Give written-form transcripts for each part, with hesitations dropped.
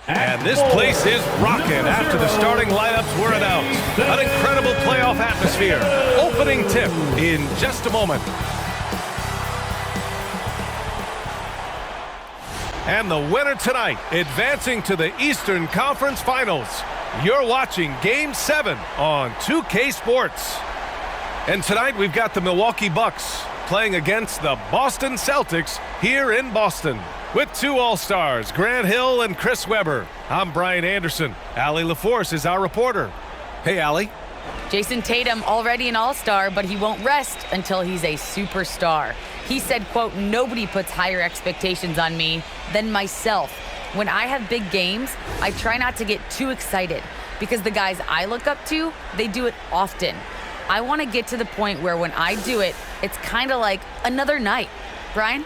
And this place is rocking after the starting lineups were announced. An incredible playoff atmosphere. Opening tip in just a moment. And the winner tonight, advancing to the Eastern Conference Finals. You're watching Game 7 on 2K Sports. And tonight we've got the Milwaukee Bucks playing against the Boston Celtics here in Boston. With two All-Stars, Grant Hill and Chris Webber. I'm Brian Anderson. Allie LaForce is our reporter. Hey, Allie. Jason Tatum already an All-Star, but he won't rest until he's a superstar. He said, quote, "Nobody puts higher expectations on me than myself. When I have big games, I try not to get too excited because the guys I look up to, they do it often. I want to get to the point where when I do it, it's kind of like another night." Brian?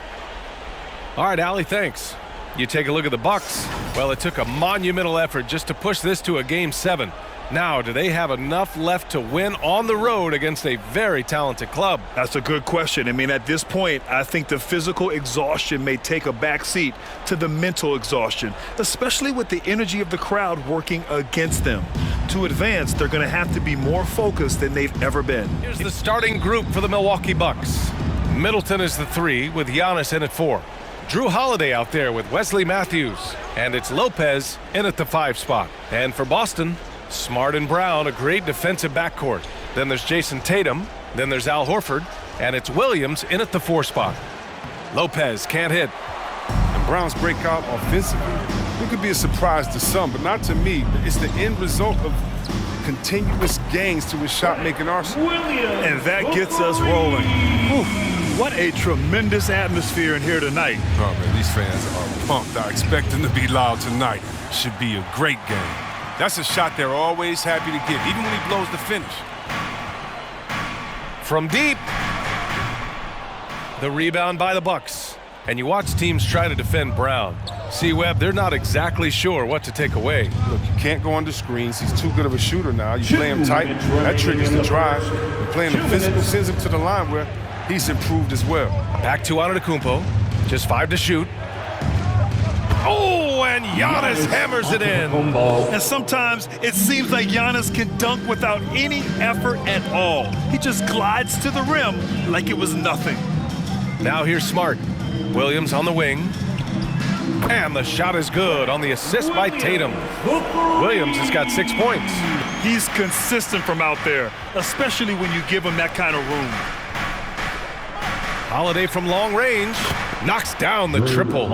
All right, Allie, thanks. You take a look at the Bucks. Well, it took a monumental effort just to push this to a Game 7. Now, do they have enough left to win on the road against a very talented club? That's a good question. I mean, at this point, I think the physical exhaustion may take a backseat to the mental exhaustion, especially with the energy of the crowd working against them. To advance, they're going to have to be more focused than they've ever been. Here's the starting group for the Milwaukee Bucks. Middleton is the 3 with Giannis in at 4. Drew Holiday out there with Wesley Matthews. And it's Lopez in at the 5 spot. And for Boston, Smart and Brown, a great defensive backcourt. Then there's Jason Tatum. Then there's Al Horford. And it's Williams in at the 4 spot. Lopez can't hit. And Brown's breakout offensively, it could be a surprise to some, but not to me. It's the end result of continuous gains to his shot-making arsenal. And that gets us rolling. Whew. What a tremendous atmosphere in here tonight. Oh, man, these fans are pumped. I expect them to be loud tonight. Should be a great game. That's a shot they're always happy to give, even when he blows the finish. From deep. The rebound by the Bucks. And you watch teams try to defend Brown. See, Webb, they're not exactly sure what to take away. Look, you can't go under screens. He's too good of a shooter now. You play him tight, that triggers the drive. And playing him physical sends him to the line where he's improved as well. Back to Antetokounmpo. Just 5 to shoot. Oh, and Giannis hammers it in. And sometimes it seems like Giannis can dunk without any effort at all. He just glides to the rim like it was nothing. Now here's Smart. Williams on the wing. And the shot is good on the assist by Tatum. Williams has got 6 points. He's consistent from out there, especially when you give him that kind of room. Holiday from long range knocks down the triple.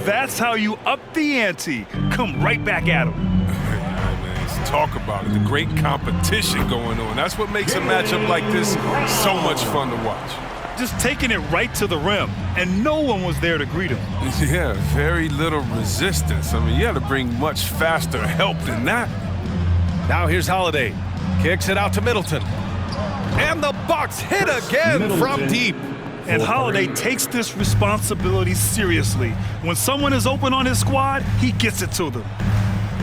That's how you up the ante. Come right back at him. Man, talk about it. The great competition going on. That's what makes a matchup like this so much fun to watch. Just taking it right to the rim, and no one was there to greet him. Yeah, very little resistance. I mean, you had to bring much faster help than that. Now here's Holiday. Kicks it out to Middleton. And the Bucks hit again from deep. And Holiday takes this responsibility seriously. When someone is open on his squad, he gets it to them.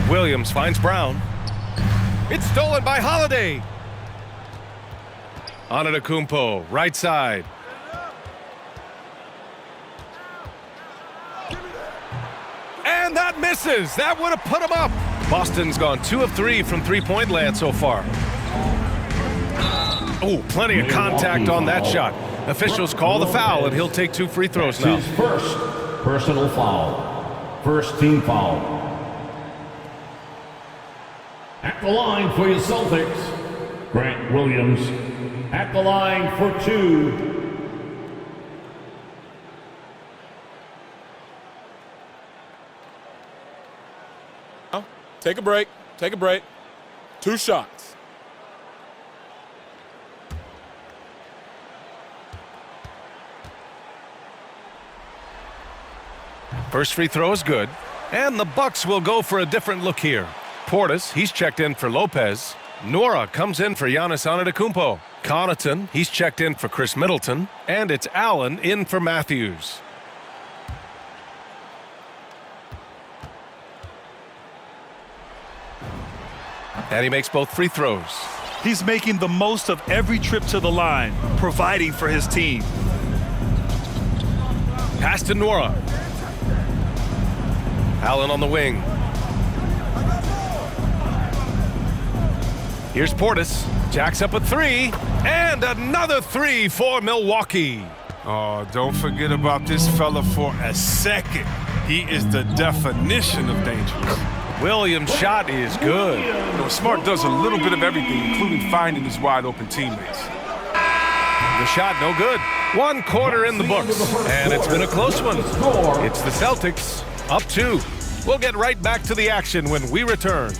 Williams finds Brown. It's stolen by Holiday. Antetokounmpo, right side. And that misses. That would have put him up. Boston's gone 2 of 3 from three-point land so far. Oh, plenty of contact on that shot. Officials call the foul, and he'll take 2 free throws now. His first personal foul. First team foul. At the line for your Celtics, Grant Williams. At the line for 2. Take a break. Take a break. 2 shots. First free throw is good. And the Bucks will go for a different look here. Portis, he's checked in for Lopez. Nora comes in for Giannis Antetokounmpo. Connaughton, he's checked in for Chris Middleton. And it's Allen in for Matthews. And he makes both free throws. He's making the most of every trip to the line, providing for his team. Pass to Nora. Allen on the wing. Here's Portis. Jacks up a three. And another three for Milwaukee. Oh, don't forget about this fella for a second. He is the definition of dangerous. Williams' shot is good. You know, Smart does a little bit of everything, including finding his wide open teammates. The shot no good. 1 quarter in the books, and it's been a close one. It's the Celtics up 2. We'll get right back to the action when we return.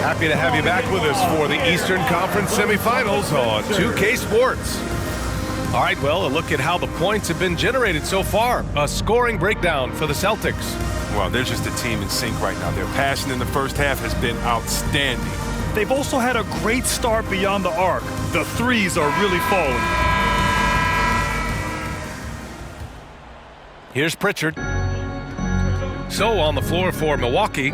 Happy to have you back with us for the Eastern Conference semifinals on 2K Sports. All right, well, a look at how the points have been generated so far. A scoring breakdown for the Celtics. Well, they're just a team in sync right now. Their passion in the first half has been outstanding. They've also had a great start beyond the arc. The threes are really falling. Here's Pritchard. So on the floor for Milwaukee,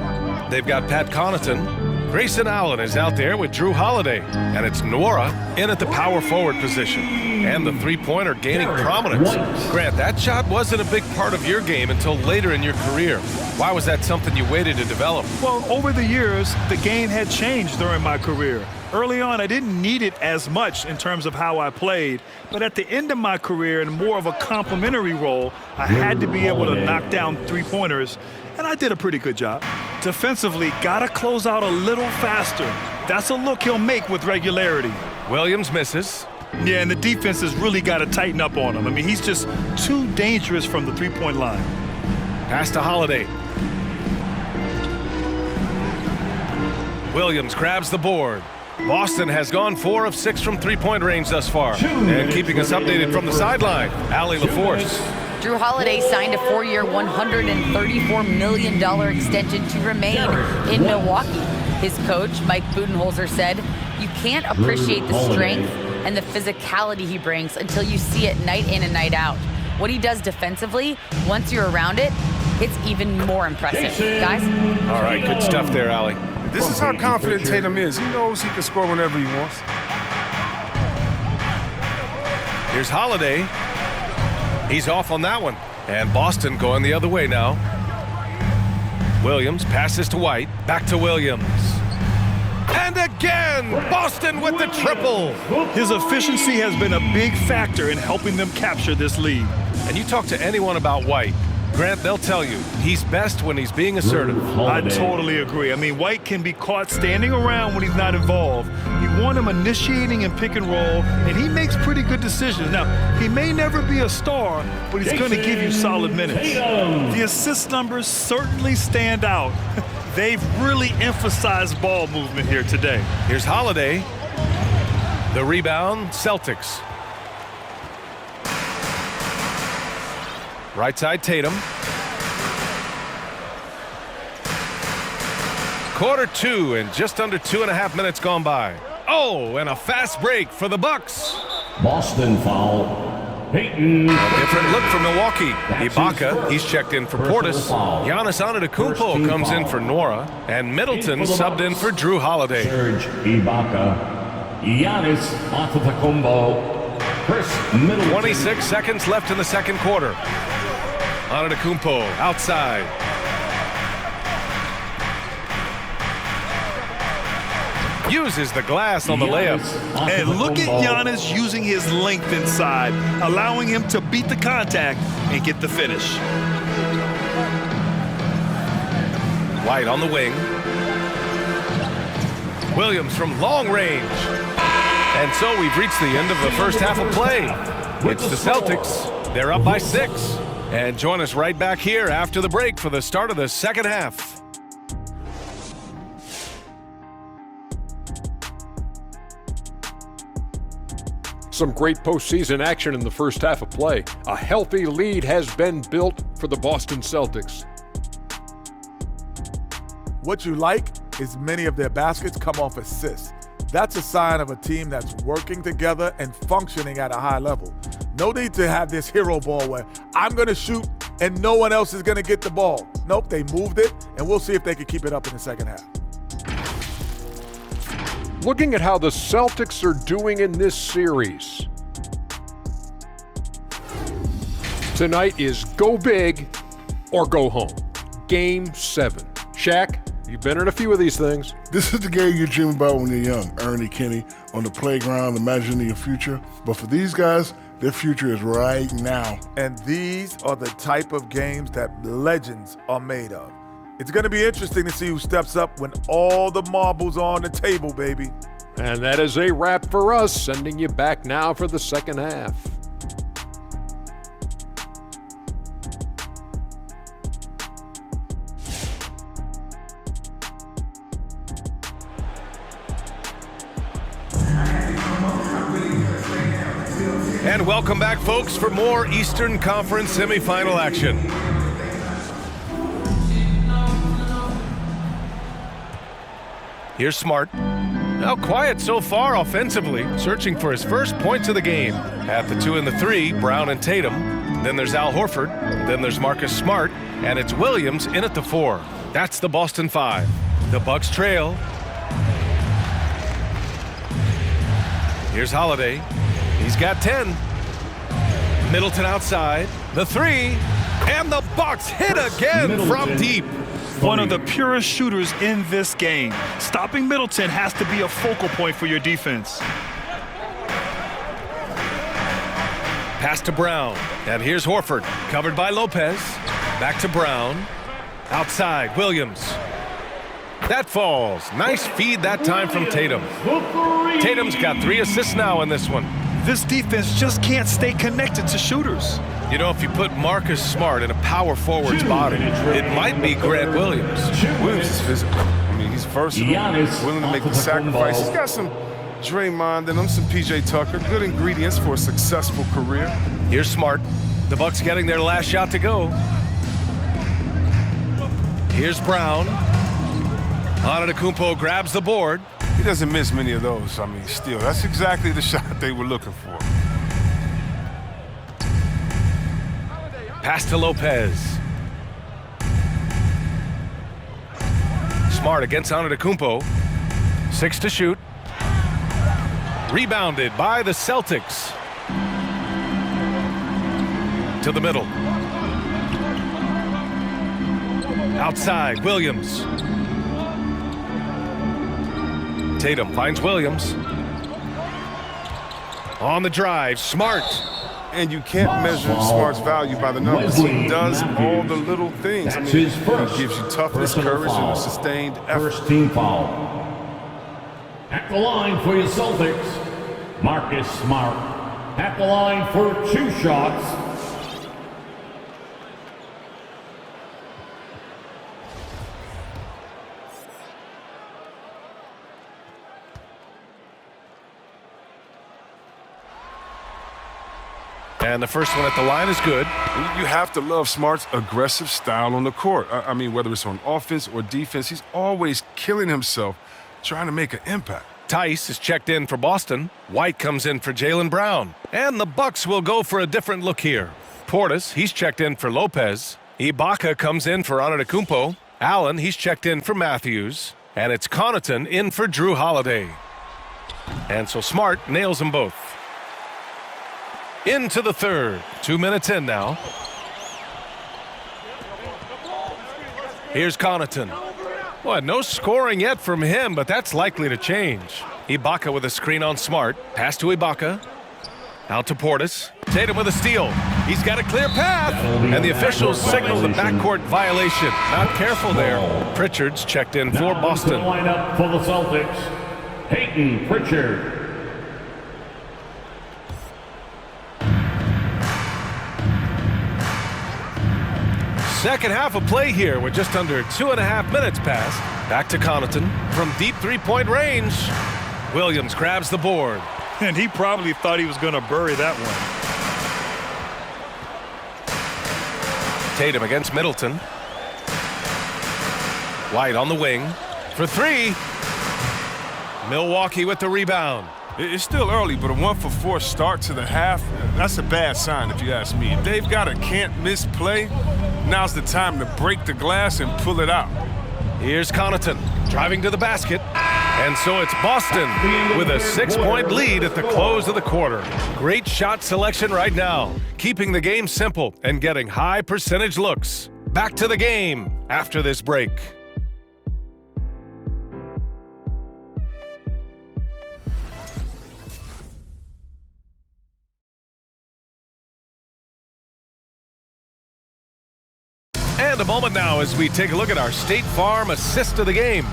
they've got Pat Connaughton. Grayson Allen is out there with Drew Holiday, and it's Nwora in at the power forward position. And the three-pointer gaining prominence. Grant, that shot wasn't a big part of your game until later in your career. Why was that something you waited to develop? Well, over the years, the game had changed during my career. Early on, I didn't need it as much in terms of how I played, but at the end of my career, in more of a complementary role, I had to be able to knock down three-pointers, and I did a pretty good job. Defensively, gotta close out a little faster. That's a look he'll make with regularity. Williams misses. Yeah, and the defense has really got to tighten up on him. I mean, he's just too dangerous from the three-point line. Pass to Holiday. Williams grabs the board. Boston has gone 4 of 6 from three-point range thus far. And keeping us updated from the sideline, Allie LaForce. Drew Holiday signed a 4-year, $134 million extension to remain in Milwaukee. His coach, Mike Budenholzer, said, "You can't appreciate the strength and the physicality he brings until you see it night in and night out. What he does defensively, once you're around it, it's even more impressive." Guys? All right, good stuff there, Allie. This is how confident Tatum is. He knows he can score whenever he wants. Here's Holiday. He's off on that one. And Boston going the other way now. Williams passes to White. Back to Williams. And again, Boston with the triple. His efficiency has been a big factor in helping them capture this lead. And you talk to anyone about White, Grant, they'll tell you he's best when he's being assertive. I totally agree. I mean, White can be caught standing around when he's not involved. You want him initiating and pick and roll, and he makes pretty good decisions. Now, he may never be a star, but he's going to give you solid minutes. The assist numbers certainly stand out. They've really emphasized ball movement here today. Here's Holiday. The rebound, Celtics. Right side, Tatum. Quarter 2 and just under 2.5 minutes gone by. Oh, and a fast break for the Bucks. Boston foul. Peyton. A different look for Milwaukee. Ibaka, he's checked in for Portis. Giannis Antetokounmpo comes in for Nwora. And Middleton subbed in for Drew Holiday. Serge Ibaka. Giannis Antetokounmpo. Chris Middleton. 26 seconds left in the second quarter. Antetokounmpo outside. Uses the glass on the layup. And look at Giannis using his length inside, allowing him to beat the contact and get the finish. White on the wing. Williams from long range. And so we've reached the end of the first half of play. It's the Celtics. They're up by 6. And join us right back here after the break for the start of the second half. Some great postseason action in the first half of play. A healthy lead has been built for the Boston Celtics. What you like is many of their baskets come off assists. That's a sign of a team that's working together and functioning at a high level. No need to have this hero ball where I'm going to shoot and no one else is going to get the ball. Nope, they moved it, and we'll see if they can keep it up in the second half. Looking at how the Celtics are doing in this series. Tonight is go big or go home. Game 7. Shaq, you've been in a few of these things. This is the game you dream about when you're young. Ernie, Kenny, on the playground, imagining your future. But for these guys, their future is right now. And these are the type of games that legends are made of. It's going to be interesting to see who steps up when all the marbles are on the table, baby. And that is a wrap for us, sending you back now for the second half. And welcome back, folks, for more Eastern Conference semifinal action. Here's Smart. Now quiet so far offensively, searching for his first points of the game. At the 2 and the 3, Brown and Tatum. Then there's Al Horford. Then there's Marcus Smart. And it's Williams in at the 4. That's the Boston 5. The Bucks trail. Here's Holiday. He's got 10. Middleton outside. The 3. And the Bucks hit again from deep. One of the purest shooters in this game. Stopping Middleton has to be a focal point for your defense. Pass to Brown. And here's Horford. Covered by Lopez. Back to Brown. Outside, Williams. That falls. Nice feed that time from Tatum. Tatum's got 3 assists now in this one. This defense just can't stay connected to shooters. You know, if you put Marcus Smart in a power forward's body, it might be Grant Williams. Williams is physical. I mean, he's versatile, willing to make the sacrifice. He's got some Draymond in him, some PJ Tucker. Good ingredients for a successful career. Here's Smart. The Bucks getting their last shot to go. Here's Brown. Antetokounmpo grabs the board. He doesn't miss many of those. I mean, still, that's exactly the shot they were looking for. Pass to Lopez. Smart against Antetokounmpo. 6 to shoot. Rebounded by the Celtics. To the middle. Outside, Williams. Tatum finds Williams. On the drive, Smart. And you can't measure Smart's value by the numbers. He does all the little things. I mean, he gives you toughness, courage, and a sustained effort. First team foul. At the line for your Celtics, Marcus Smart. At the line for 2 shots. And the first one at the line is good. You have to love Smart's aggressive style on the court. I mean, whether it's on offense or defense, he's always killing himself trying to make an impact. Tice is checked in for Boston. White comes in for Jaylen Brown. And the Bucks will go for a different look here. Portis, he's checked in for Lopez. Ibaka comes in for Antetokounmpo. Allen, he's checked in for Matthews. And it's Connaughton in for Drew Holiday. And so Smart nails them both. Into the third. 2 minutes in now. Here's Connaughton. Boy, no scoring yet from him, but that's likely to change. Ibaka with a screen on Smart. Pass to Ibaka. Out to Portis. Tatum with a steal. He's got a clear path. And the officials signal the backcourt violation. Not careful there. Pritchard's checked in for Boston. Lineup for the Celtics, Peyton Pritchard. Second half of play here with just under 2.5 minutes passed. Back to Connaughton from deep 3-point range. Williams grabs the board. And he probably thought he was going to bury that one. Tatum against Middleton. White on the wing for 3. Milwaukee with the rebound. It's still early, but a 1-for-4 start to the half, that's a bad sign if you ask me. If they've got a can't-miss play, now's the time to break the glass and pull it out. Here's Connaughton driving to the basket. And so it's Boston with a 6-point lead at the close of the quarter. Great shot selection right now, keeping the game simple and getting high percentage looks. Back to the game after this break. And a moment now as we take a look at our State Farm assist of the game.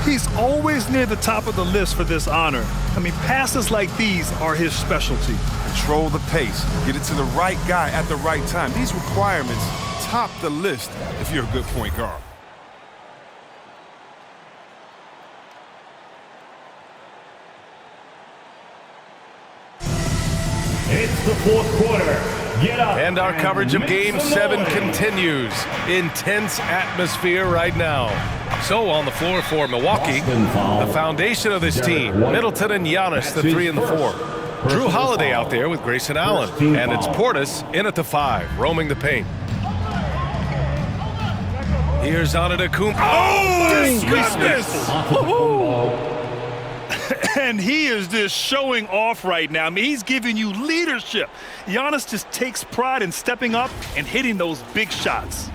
He's always near the top of the list for this honor. I mean, passes like these are his specialty. Control the pace, get it to the right guy at the right time. These requirements top the list if you're a good point guard. It's the fourth quarter. Get up. And our coverage of Game 7 continues. Intense atmosphere right now. So on the floor for Milwaukee, the foundation of this team, Middleton and Giannis, the 3 and the 4. Drew Holiday out there with Grayson Allen. And it's Portis in at the 5, roaming the paint. Here's Antetokounmpo. Oh, goodness! And he is just showing off right now. I mean, he's giving you leadership. Giannis just takes pride in stepping up and hitting those big shots.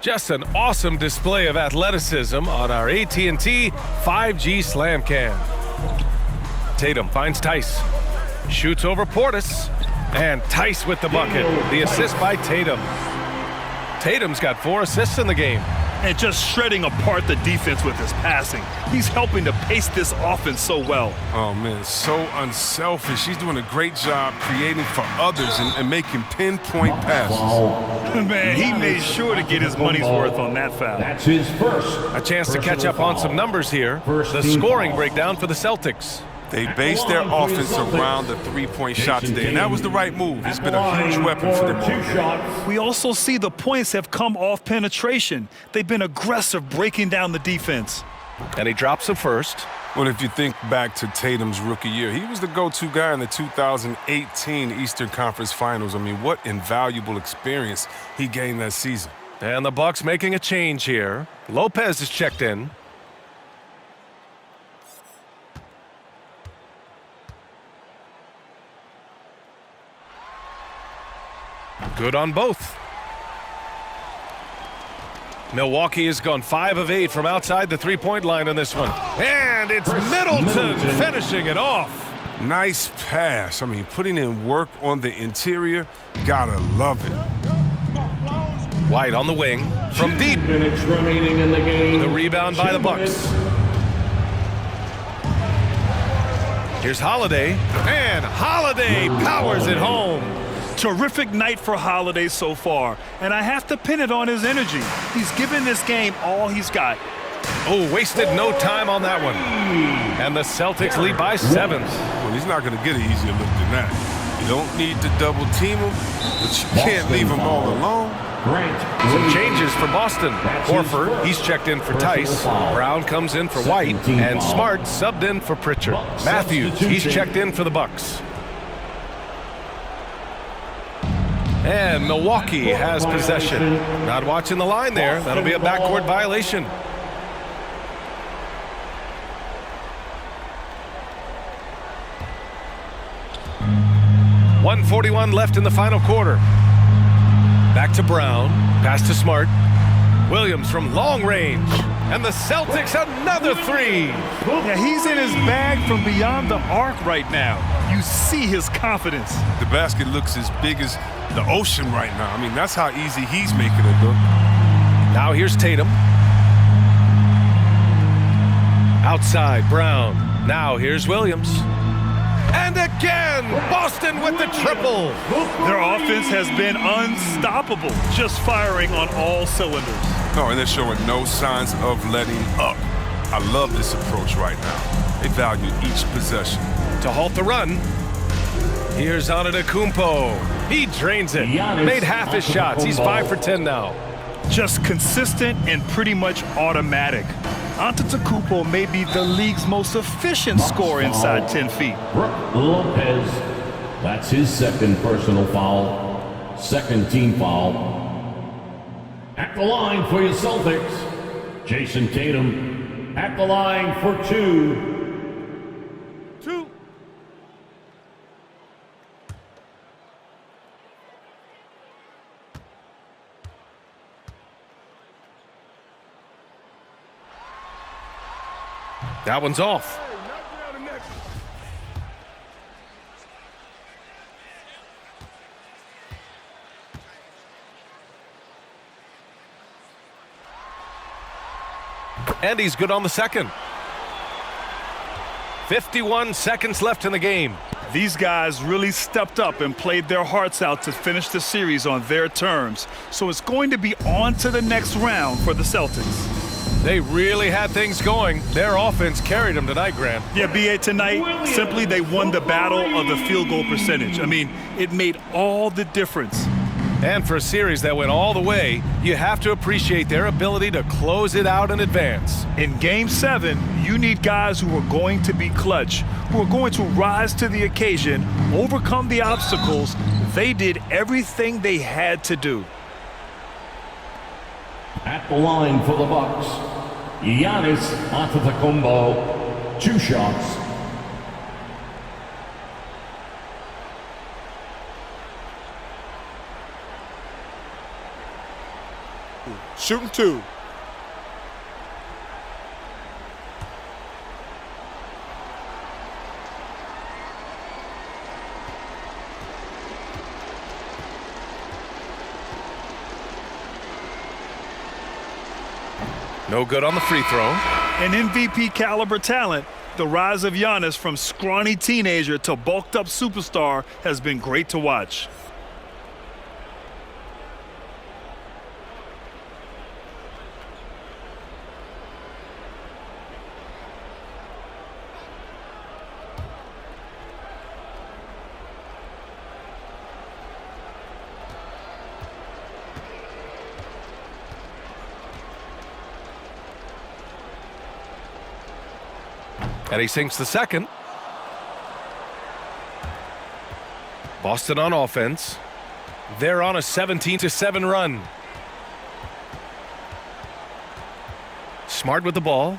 Just an awesome display of athleticism on our AT&T 5G Slam Cam. Tatum finds Tice. Shoots over Portis. And Tice with the bucket. The assist by Tatum. Tatum's got 4 assists in the game. And just shredding apart the defense with his passing. He's helping to pace this offense so well. Oh, man, so unselfish. He's doing a great job creating for others and making pinpoint passes. Man, he made sure to get his money's worth on that foul. That's his first. A chance to catch up on some numbers here. The scoring breakdown for the Celtics. They based their offense around the three-point shot today, and that was the right move. It's been a huge weapon for them all. We also see the points have come off penetration. They've been aggressive breaking down the defense. And he drops them first. Well, if you think back to Tatum's rookie year, he was the go-to guy in the 2018 Eastern Conference Finals. I mean, what invaluable experience he gained that season. And the Bucks making a change here. Lopez is checked in. Good on both. Milwaukee has gone 5 of 8 from outside the three-point line on this one. And it's Middleton finishing it off. Nice pass. I mean, putting in work on the interior. Gotta love it. White on the wing from deep. Minutes remaining in the game. The rebound by the Bucks. Here's Holiday. And Holiday powers it home. Terrific night for Holiday so far, and I have to pin it on his energy. He's given this game all he's got. Oh, wasted no time on that one. And the Celtics lead by 7. Well, he's not going to get an easier look than that. You don't need to double team him, but you can't leave him all alone. Some changes for Boston. Horford, he's checked in for Tice. Brown comes in for White, and Smart subbed in for Pritchard. Matthews, he's checked in for the Bucks. And Milwaukee has possession. Not watching the line there. That'll be a backcourt violation. .141 left in the final quarter. Back to Brown. Pass to Smart. Williams from long range. And the Celtics another 3. Yeah, he's in his bag from beyond the arc right now. You see his confidence. The basket looks as big as the ocean right now. I mean, that's how easy he's making it look. Now here's Tatum. Outside, Brown. Now here's Williams. And again, Boston with the triple. Their offense has been unstoppable, just firing on all cylinders. No, and they're showing no signs of letting up. I love this approach right now. They value each possession. To halt the run, here's Antetokounmpo. He drains it. Made half his shots. He's 5 for 10 now. Just consistent and pretty much automatic. Antetokounmpo may be the league's most efficient scorer inside 10 feet. Brook Lopez. That's his second personal foul. Second team foul. At the line for your Celtics, Jason Tatum. At the line for two. That one's off. And he's good on the second. 51 seconds left in the game. These guys really stepped up and played their hearts out to finish the series on their terms. So it's going to be on to the next round for the Celtics. They really had things going. Their offense carried them tonight, Grant. Yeah, B.A., tonight, simply they won the battle of the field goal percentage. I mean, it made all the difference. And for a series that went all the way, you have to appreciate their ability to close it out and advance. In Game 7, you need guys who are going to be clutch, who are going to rise to the occasion, overcome the obstacles. They did everything they had to do. At the line for the Bucks, Giannis Antetokounmpo, 2 shots. Shooting 2. No good on the free throw. An MVP caliber talent, the rise of Giannis from scrawny teenager to bulked up superstar has been great to watch. And he sinks the second. Boston on offense. They're on a 17-7 run. Smart with the ball.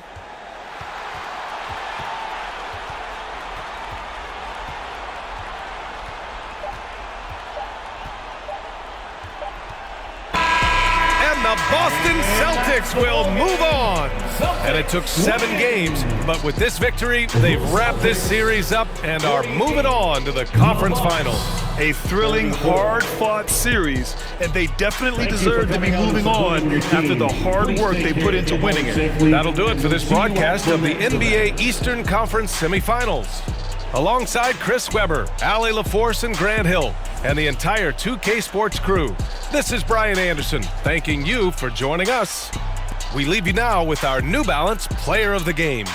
And the Boston Celtics will move on. And it took 7 games, but with this victory, they've wrapped this series up and are moving on to the conference finals. A thrilling, hard-fought series, and they definitely deserve to be moving on after the hard work they put into winning it. That'll do it for this broadcast of the NBA Eastern Conference semifinals. Alongside Chris Webber, Allie LaForce, and Grant Hill, and the entire 2K Sports crew, this is Brian Anderson, thanking you for joining us. We leave you now with our New Balance Player of the Game.